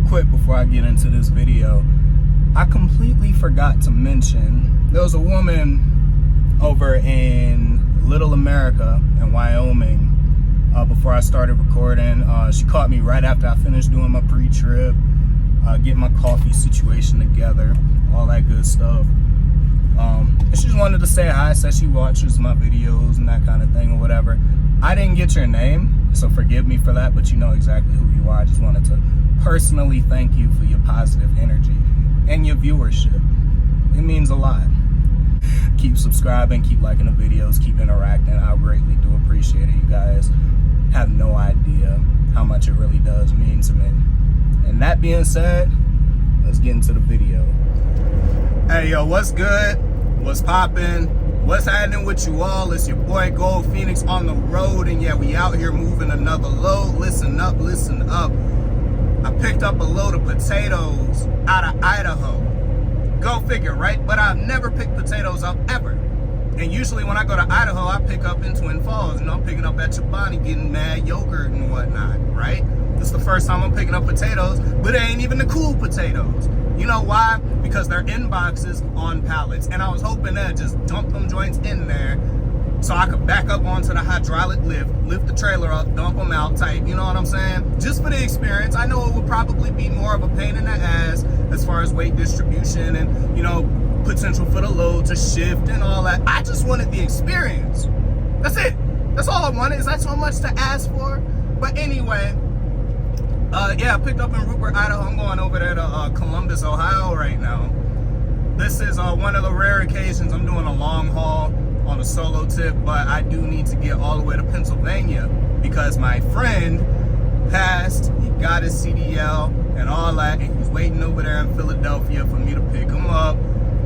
quick before I get into this video, I completely forgot to mention there was a woman over in Little America in Wyoming before I started recording. She caught me right after I finished doing my pre-trip, getting my coffee situation together, all that good stuff. And she just wanted to say hi, said she watches my videos and that kind of thing or whatever. I didn't get your name, so forgive me for that, but you know exactly who you are. I just wanted to personally thank you for your positive energy and your viewership. It means a lot. Keep subscribing, keep liking the videos, keep interacting. I greatly do appreciate it. You guys have no idea how much it really does mean to me. And that being said, let's get into the video. Hey, yo, what's good? What's poppin'? What's happening with you all? It's your boy Gold Phoenix on the road, and yeah, we out here moving another load. Listen up, listen up. I picked up a load of potatoes out of Idaho. Go figure, right? But I've never picked potatoes up ever. And usually when I go to Idaho, I pick up in Twin Falls. You know, I'm picking up at Chobani, getting mad yogurt and whatnot, right? This is the first time I'm picking up potatoes, but it ain't even the cool potatoes. You know why? Because they're in boxes on pallets. And I was hoping that just dump them joints in there so I could back up onto the hydraulic lift the trailer up, dump them out tight, you know what I'm saying? Just for the experience. I know it would probably be more of a pain in the ass as far as weight distribution and, you know, potential for the load to shift and all that. I just wanted the experience. That's it. That's all I wanted. Is that so much to ask for? But anyway, yeah, I picked up in Rupert, Idaho. I'm going over there to Columbus, Ohio right now. This is one of the rare occasions I'm doing a long haul on a solo tip, but I do need to get all the way to Pennsylvania because my friend passed, he got his CDL and all that, and he's waiting over there in Philadelphia for me to pick him up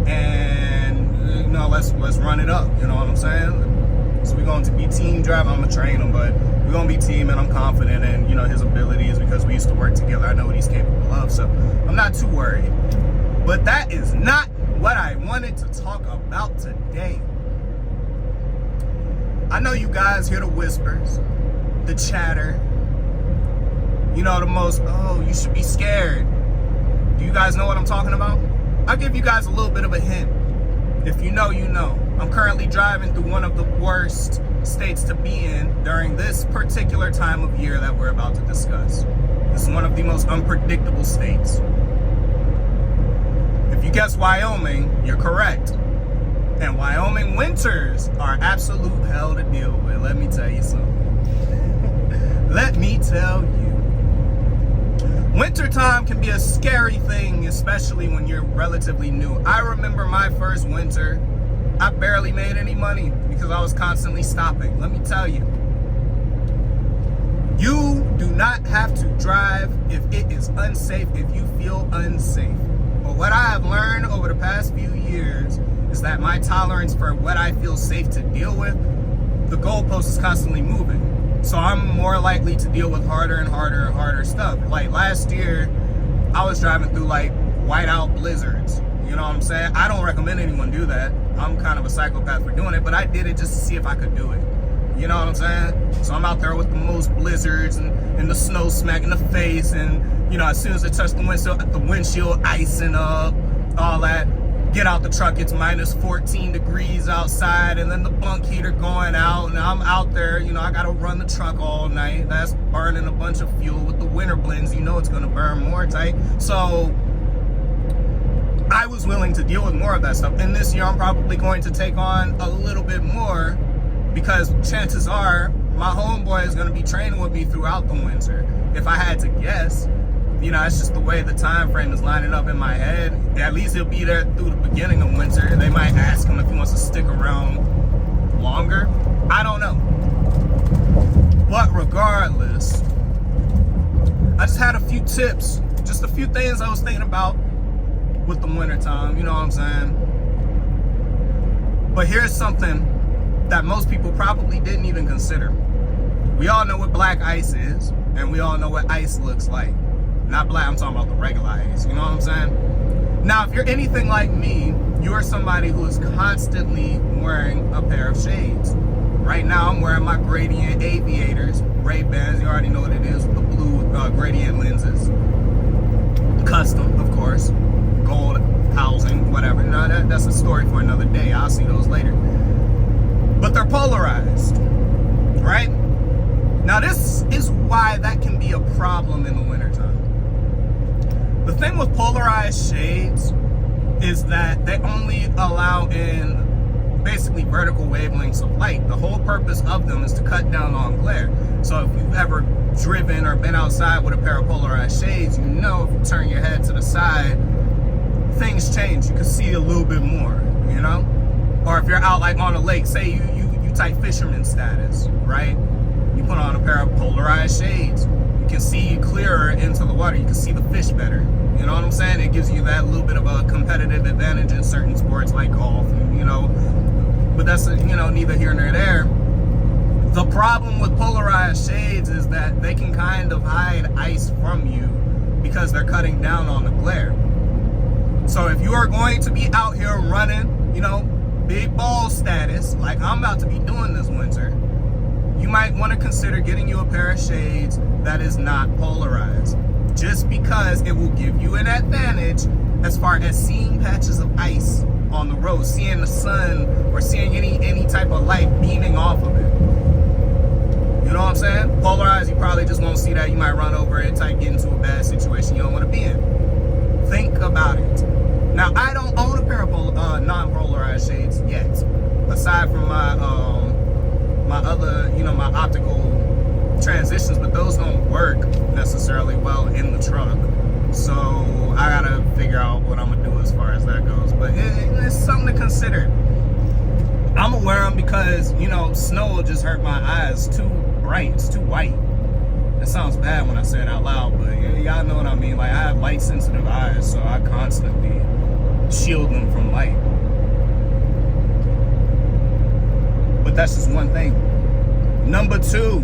and, you know, let's run it up, you know what I'm saying? So we're going to be team driving. I'm gonna train him, but we're gonna be team, and I'm confident in, you know, his abilities because we used to work together. I know what he's capable of, so I'm not too worried. But that is not what I wanted to talk about today. I know you guys hear the whispers, the chatter, you know, the most, oh, you should be scared. Do you guys know what I'm talking about? I'll give you guys a little bit of a hint. If you know, you know. I'm currently driving through one of the worst states to be in during this particular time of year that we're about to discuss. This is one of the most unpredictable states. If you guess Wyoming, you're correct. And Wyoming winters are absolute hell to deal with. Let me tell you something. Let me tell you. Wintertime can be a scary thing, especially when you're relatively new. I remember my first winter, I barely made any money because I was constantly stopping. Let me tell you. You do not have to drive if it is unsafe, if you feel unsafe. But what I have learned over the past few years is that my tolerance for what I feel safe to deal with, the goalpost is constantly moving. So I'm more likely to deal with harder and harder and harder stuff. Like last year, I was driving through like whiteout blizzards. You know what I'm saying? I don't recommend anyone do that. I'm kind of a psychopath for doing it, but I did it just to see if I could do it. You know what I'm saying? So I'm out there with the most blizzards and the snow smacking the face, and you know, as soon as it touched the windshield icing up, all that. Get out the truck, it's minus 14 degrees outside, and then the bunk heater going out, and I'm out there, you know, I gotta run the truck all night. That's burning a bunch of fuel. With the winter blends, you know it's gonna burn more tight. So I was willing to deal with more of that stuff. And this year I'm probably going to take on a little bit more because chances are my homeboy is gonna be training with me throughout the winter. If I had to guess, you know, it's just the way the time frame is lining up in my head. At least he'll be there through the beginning of winter. They might ask him if he wants to stick around longer. I don't know. But regardless, I just had a few tips, just a few things I was thinking about with the winter time, you know what I'm saying? But here's something that most people probably didn't even consider. We all know what black ice is, and we all know what ice looks like. Not black, I'm talking about the regular ice, you know what I'm saying? Now, if you're anything like me, you are somebody who is constantly wearing a pair of shades. Right now, I'm wearing my Gradient Aviators, Ray-Bans, you already know what it is, with the blue gradient lenses. custom, of course, gold housing, whatever. No, that's a story for another day. I'll see those later. But they're polarized, right? Now, this is why that can be a problem in the wintertime. The thing with polarized shades is that they only allow in basically vertical wavelengths of light. The whole purpose of them is to cut down on glare. So if you've ever driven or been outside with a pair of polarized shades, you know if you turn your head to the side, things change. You can see a little bit more, you know? Or if you're out like on a lake, say you type fisherman status, right? You put on a pair of polarized shades, you can see clearer into the water. You can see the fish better. You know what I'm saying? It gives you that little bit of a competitive advantage in certain sports like golf, you know, but that's, you know, neither here nor there. The problem with polarized shades is that they can kind of hide ice from you because they're cutting down on the glare. So if you are going to be out here running, you know, big ball status, like I'm about to be doing this winter, you might want to consider getting you a pair of shades that is not polarized, just because it will give you an advantage as far as seeing patches of ice on the road, seeing the sun, or seeing any type of light beaming off of it. You know what I'm saying? Polarized, you probably just won't see that. You might run over it, get into a bad situation you don't want to be in. Think about it. Now, I don't own a pair of non-polarized shades yet, aside from my my other, you know, my optical transitions, but those don't work necessarily well in the truck. So I gotta figure out what I'm gonna do as far as that goes. But it's something to consider. I'm gonna wear them because, you know, snow will just hurt my eyes. Too bright, it's too white. It sounds bad when I say it out loud, but y'all know what I mean. Like, I have light sensitive eyes, so I constantly shield them from light. But that's just one thing. Number two,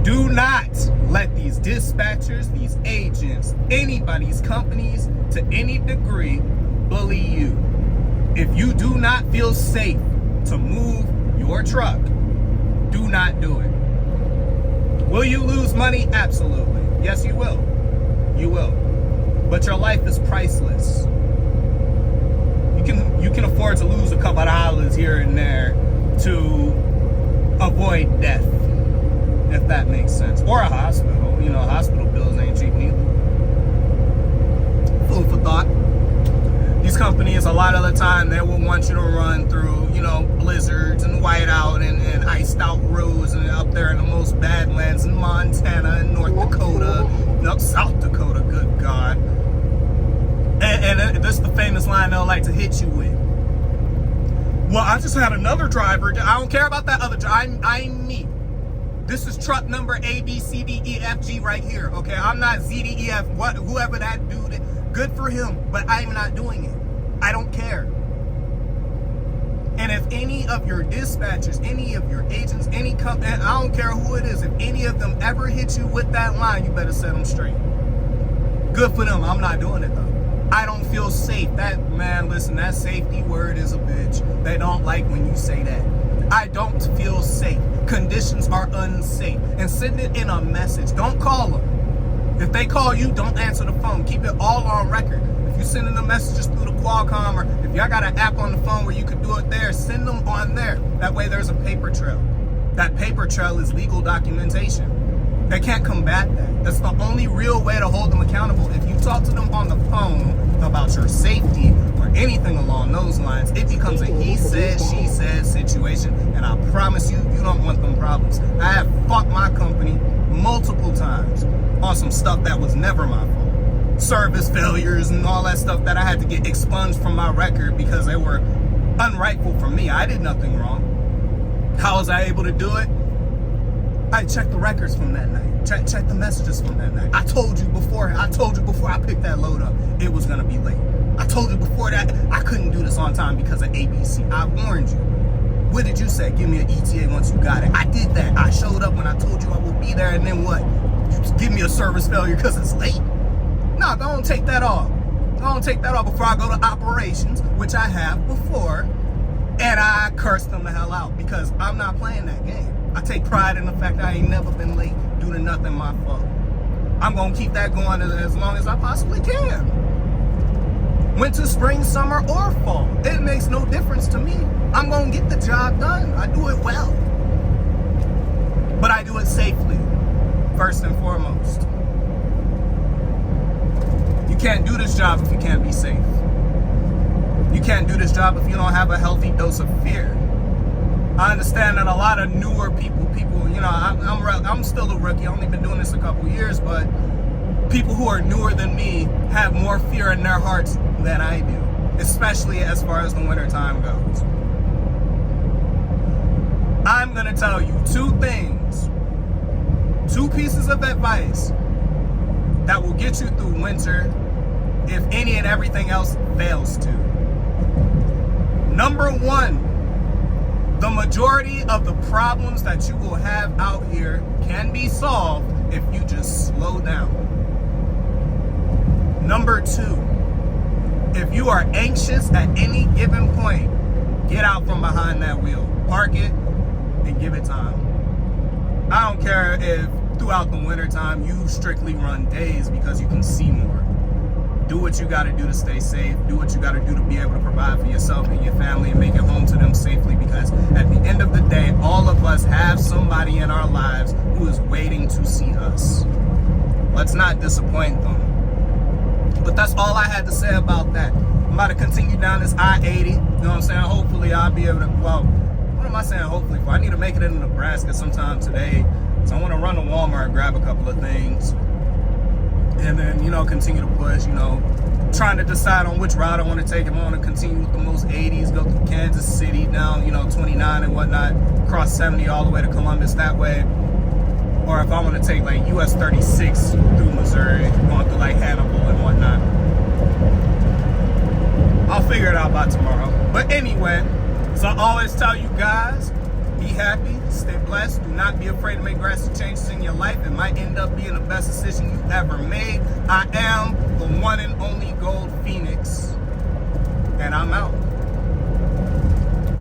do not let these dispatchers, these agents, anybody's companies to any degree bully you. If you do not feel safe to move your truck, do not do it. Will you lose money? Absolutely. Yes, you will. You will. But your life is priceless. You can afford to lose a couple of dollars here and there to avoid death, if that makes sense. Or a hospital. You know, hospital bills ain't cheap neither. Food for thought. These companies, a lot of the time, they will want you to run through, you know, blizzards and whiteout and iced out roads, and up there in the most badlands in Montana and North Dakota, no, South Dakota, good God. And this is the famous line they'll like to hit you with. Well, I just had another driver. I don't care about that other driver. I'm me. This is truck number A, B, C, D, E, F, G right here. Okay, I'm not Z, D, E, F, whoever that dude is. Good for him, but I'm not doing it. I don't care. And if any of your dispatchers, any of your agents, any company, I don't care who it is, if any of them ever hit you with that line, you better set them straight. Good for them. I'm not doing it though. I don't feel safe. That, man, listen, that safety word is a bitch. They don't like when you say that. I don't feel safe. Conditions are unsafe. And send it in a message. Don't call them. If they call you, don't answer the phone. Keep it all on record. If you're sending the messages through the Qualcomm, or if y'all got an app on the phone where you can do it there, send them on there. That way there's a paper trail. That paper trail is legal documentation. They can't combat that. That's the only real way to hold them accountable. If you talk to them on the phone about your safety or anything along those lines, it becomes a he said, she said situation. And I promise you, you don't want them problems. I have fought my company multiple times on some stuff that was never my fault. Service failures and all that stuff that I had to get expunged from my record because they were unrightful for me. I did nothing wrong. How was I able to do it? I checked the records from that night. Check the messages from that night. I told you before I picked that load up, it was gonna be late. I told you before that I couldn't do this on time because of ABC. I warned you. What did you say? Give me an ETA once you got it. I did that. I showed up when I told you I would be there, and then what? You just give me a service failure because it's late? No, don't take that off. Don't take that off before I go to operations, which I have before, and I curse them the hell out because I'm not playing that game. I take pride in the fact that I ain't never been late due to nothing my fault. I'm going to keep that going as long as I possibly can. Winter, spring, summer, or fall. It makes no difference to me. I'm going to get the job done. I do it well. But I do it safely, first and foremost. You can't do this job if you can't be safe. You can't do this job if you don't have a healthy dose of fear. I understand that a lot of newer people, I'm still a rookie. I've only been doing this a couple years, but people who are newer than me have more fear in their hearts than I do, especially as far as the winter time goes. I'm gonna tell you two things, two pieces of advice that will get you through winter if any and everything else fails to. Number one, the majority of the problems that you will have out here can be solved if you just slow down. Number two, if you are anxious at any given point, get out from behind that wheel, park it, and give it time. I don't care if throughout the winter time you strictly run days because you can see more. Do what you got to do to stay safe. Do what you got to do to be able to provide for yourself and your family and make it home to them safely, because at the end of the day, all of us have somebody in our lives who is waiting to see us. Let's not disappoint them. But that's all I had to say about that. I'm about to continue down this I-80. You know what I'm saying? Hopefully I'll be able to, what am I saying hopefully for? I need to make it into Nebraska sometime today. So I want to run to Walmart, grab a couple of things. And then, continue to push, trying to decide on which route I want to take. If I want to continue with the most 80s, go through Kansas City, down, 29 and whatnot, cross 70 all the way to Columbus that way. Or if I want to take like US 36 through Missouri, going through like Hannibal and whatnot. I'll figure it out by tomorrow. But anyway, so I always tell you guys, be happy, stay blessed, do not be afraid to make drastic changes in your life. It might end up being the best decision you've ever made. I am the one and only Gold Phoenix, and I'm out.